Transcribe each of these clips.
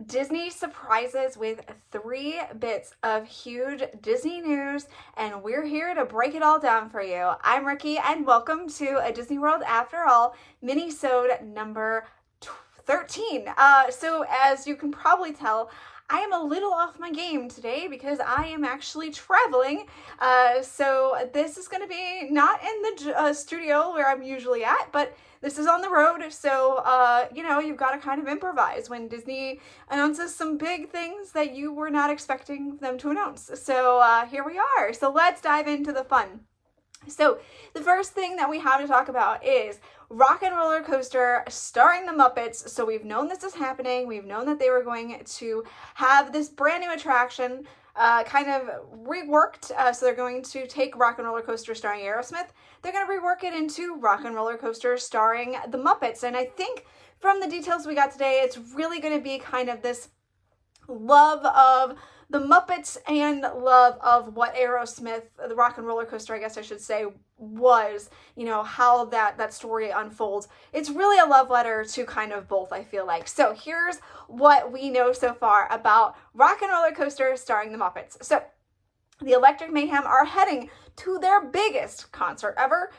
Disney surprises with 3 bits of huge Disney news, and we're here to break it all down for you. I'm Ricky, and welcome to A Disney World After All, mini-sode number 13. So as you can probably tell, I am a little off my game today because I am actually traveling. So this is going to be not in the studio where I'm usually at, but this is on the road. So, you've got to kind of improvise when Disney announces some big things that you were not expecting them to announce. So here we are. So let's dive into the fun. So the first thing that we have to talk about is Rock and Roller Coaster starring the Muppets. So we've known this is happening. We've known that they were going to have this brand new attraction kind of reworked. So they're going to take Rock and Roller Coaster starring Aerosmith. They're going to rework it into Rock and Roller Coaster starring the Muppets. And I think from the details we got today, it's really going to be kind of this love of the Muppets and love of what Aerosmith, the Rock and Roller Coaster, I guess I should say, was, how that story unfolds. It's really a love letter to kind of both, I feel like. So here's what we know so far about Rock and Roller Coaster starring the Muppets. So the Electric Mayhem are heading to their biggest concert ever.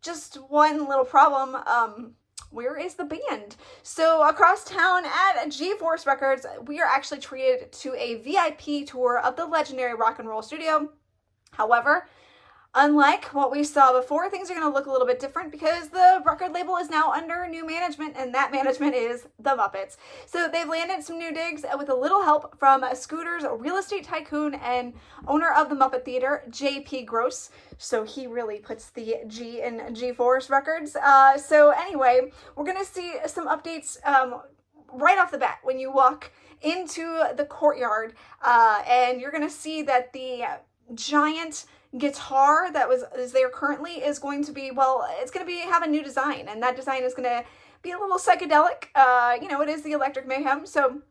Just one little problem, where is the band? So across town at G-Force Records, we are actually treated to a VIP tour of the legendary Rock and Roll Studio. However, unlike what we saw before, things are going to look a little bit different because the record label is now under new management, and that management is the Muppets. So they've landed some new digs with a little help from Scooter's real estate tycoon and owner of the Muppet Theater, J.P. Gross. So he really puts the G in G-Force Records. So anyway, we're going to see some updates right off the bat when you walk into the courtyard, and you're going to see that the giant guitar that is there currently is going to be, it's going to have a new design, and that design is going to be a little psychedelic. It is the Electric Mayhem, so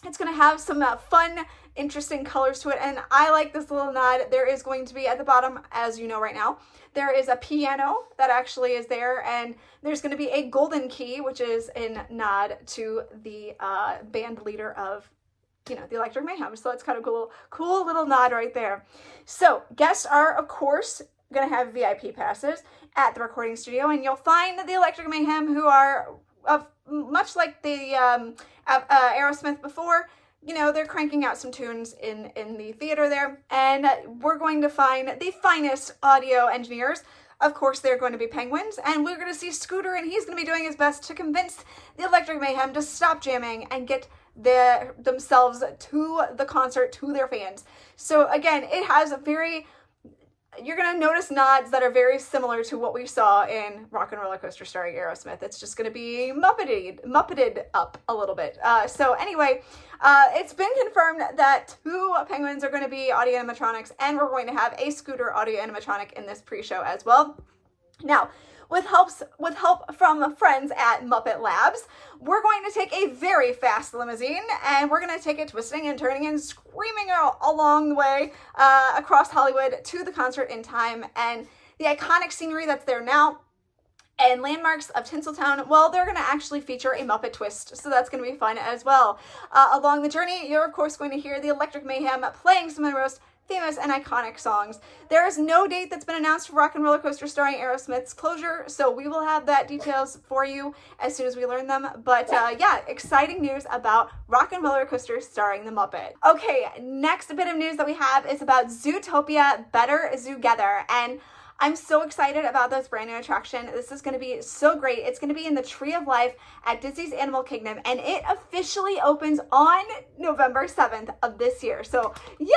it's going to have some fun, interesting colors to it, and I like this little nod. There is going to be at the bottom, as you know right now, there is a piano that actually is there, and there's going to be a golden key, which is in nod to the band leader of the Electric Mayhem. So it's kind of cool little nod right there. So guests are, of course, going to have VIP passes at the recording studio, and you'll find the Electric Mayhem, who are much like the Aerosmith before. They're cranking out some tunes in the theater there, and we're going to find the finest audio engineers. Of course, they're going to be penguins, and we're going to see Scooter, and he's going to be doing his best to convince the Electric Mayhem to stop jamming and get themselves to the concert, to their fans. So again, it has you're going to notice nods that are very similar to what we saw in Rock and Roller Coaster starring Aerosmith. It's just going to be Muppeted up a little bit. So anyway, it's been confirmed that 2 penguins are going to be audio animatronics, and we're going to have a Scooter audio animatronic in this pre-show as well. Now, with help from friends at Muppet Labs, we're going to take a very fast limousine, and we're going to take it twisting and turning and screaming along the way across Hollywood to the concert in time. And the iconic scenery that's there now and landmarks of Tinseltown, they're going to actually feature a Muppet twist, so that's going to be fun as well. Along the journey, you're of course going to hear the Electric Mayhem playing some of the most famous and iconic songs. There is no date that's been announced for Rock and Roller Coaster starring Aerosmith's closure, so we will have that details for you as soon as we learn them. But exciting news about Rock and Roller Coaster starring the Muppet. Okay, next bit of news that we have is about Zootopia Better Zoogether, and I'm so excited about this brand new attraction. This is going to be so great. It's going to be in the Tree of Life at Disney's Animal Kingdom, and it officially opens on November 7th of this year. So yay!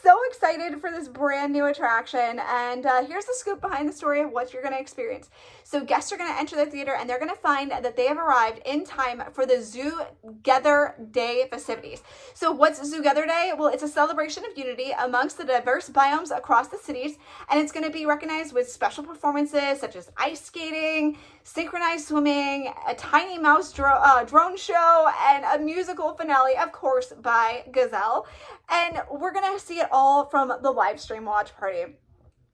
So excited for this brand new attraction. And here's the scoop behind the story of what you're going to experience. So guests are going to enter the theater, and they're going to find that they have arrived in time for the Zoogether Day festivities. So what's Zoogether Day? Well, it's a celebration of unity amongst the diverse biomes across the cities, and it's going to be recognized with special performances such as ice skating, synchronized swimming, a tiny mouse drone show, and a musical finale, of course, by Gazelle. And we're going to see it all from the live stream watch party.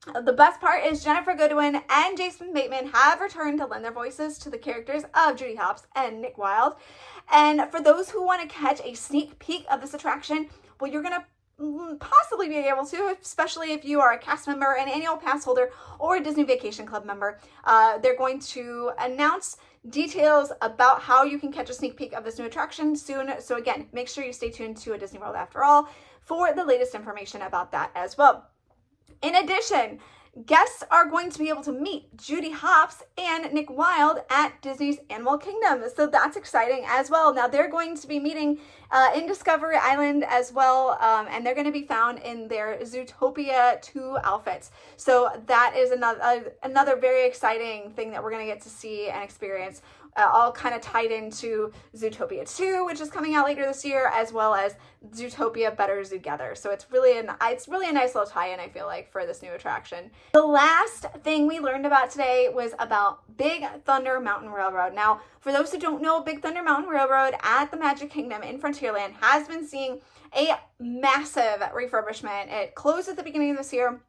The best part is Jennifer Goodwin and Jason Bateman have returned to lend their voices to the characters of Judy Hopps and Nick Wilde. And for those who want to catch a sneak peek of this attraction, well, you're going to possibly be able to, especially if you are a cast member, an annual pass holder, or a Disney Vacation Club member. They're going to announce details about how you can catch a sneak peek of this new attraction soon. So again, make sure you stay tuned to A Disney World After All for the latest information about that as well. In addition, guests are going to be able to meet Judy Hopps and Nick Wilde at Disney's Animal Kingdom. So that's exciting as well. Now they're going to be meeting in Discovery Island as well, and they're going to be found in their Zootopia 2 outfits. So that is another very exciting thing that we're going to get to see and experience, all kind of tied into Zootopia 2, which is coming out later this year, as well as Zootopia Better Zoogether. So it's really a nice little tie-in, I feel like, for this new attraction. The last thing we learned about today was about Big Thunder Mountain Railroad. Now, for those who don't know, Big Thunder Mountain Railroad at the Magic Kingdom in Frontierland has been seeing a massive refurbishment. It closed at the beginning of this year,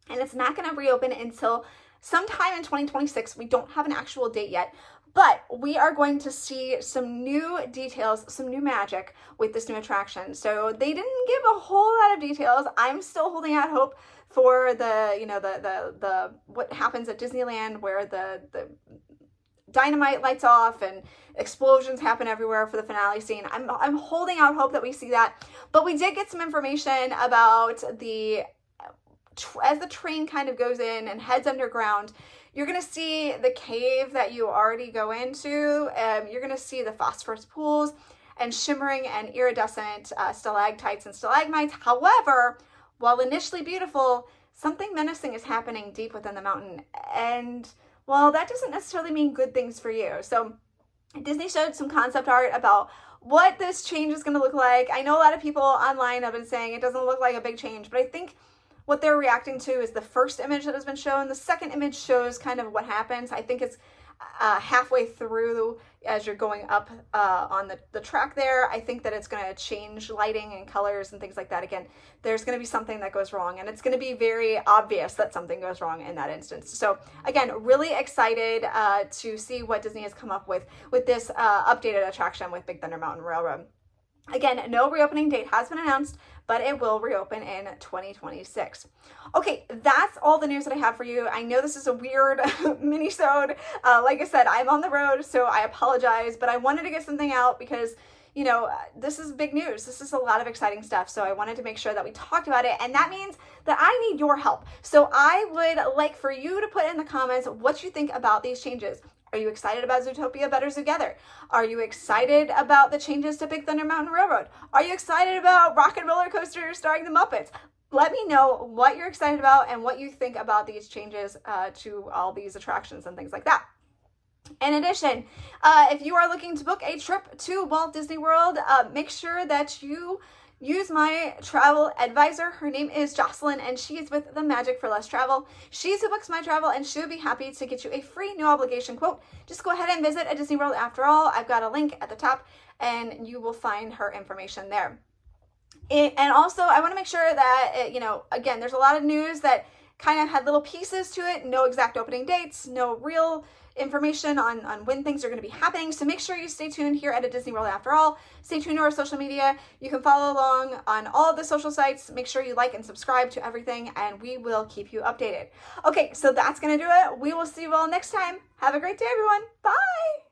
and it's not going to reopen until sometime in 2026. We don't have an actual date yet, but we are going to see some new details, some new magic with this new attraction. So they didn't give a whole lot of details. I'm still holding out hope for the what happens at Disneyland, where the dynamite lights off and explosions happen everywhere for the finale scene. I'm holding out hope that we see that. But we did get some information about as the train kind of goes in and heads underground, you're going to see the cave that you already go into. You're going to see the phosphorus pools and shimmering and iridescent stalactites and stalagmites. However, while initially beautiful, something menacing is happening deep within the mountain. And, well, that doesn't necessarily mean good things for you. So Disney showed some concept art about what this change is going to look like. I know a lot of people online have been saying it doesn't look like a big change, but I think what they're reacting to is the first image that has been shown. The second image shows kind of what happens. I think it's halfway through as you're going up on the track there. I think that it's going to change lighting and colors and things like that. Again, there's going to be something that goes wrong, and it's going to be very obvious that something goes wrong in that instance. So again, really excited to see what Disney has come up with this updated attraction with Big Thunder Mountain Railroad. Again, no reopening date has been announced, but it will reopen in 2026. Okay, that's all the news that I have for you. I know this is a weird mini-sode. Like I said, I'm on the road, so I apologize, but I wanted to get something out because, you know, this is big news. This is a lot of exciting stuff, so I wanted to make sure that we talked about it, and that means that I need your help. So I would like for you to put in the comments what you think about these changes. Are you excited about Zootopia Better Zoogether? Are you excited about the changes to Big Thunder Mountain Railroad? Are you excited about Rock and Roller Coaster starring the Muppets? Let me know what you're excited about and what you think about these changes to all these attractions and things like that. In addition, if you are looking to book a trip to Walt Disney World, make sure that you use my travel advisor. Her name is Jocelyn, and she is with the Magic for Less Travel. She's who books my travel, and she'll be happy to get you a free no obligation quote. Just go ahead and visit A Disney World After All. I've got a link at the top, and you will find her information there. And also, I want to make sure that, again, there's a lot of news that kind of had little pieces to it. No exact opening dates, no real information on when things are going to be happening. So make sure you stay tuned here at A Disney World After All. Stay tuned to our social media. You can follow along on all of the social sites. Make sure you like and subscribe to everything, and we will keep you updated. Okay, so that's going to do it. We will see you all next time. Have a great day, everyone. Bye.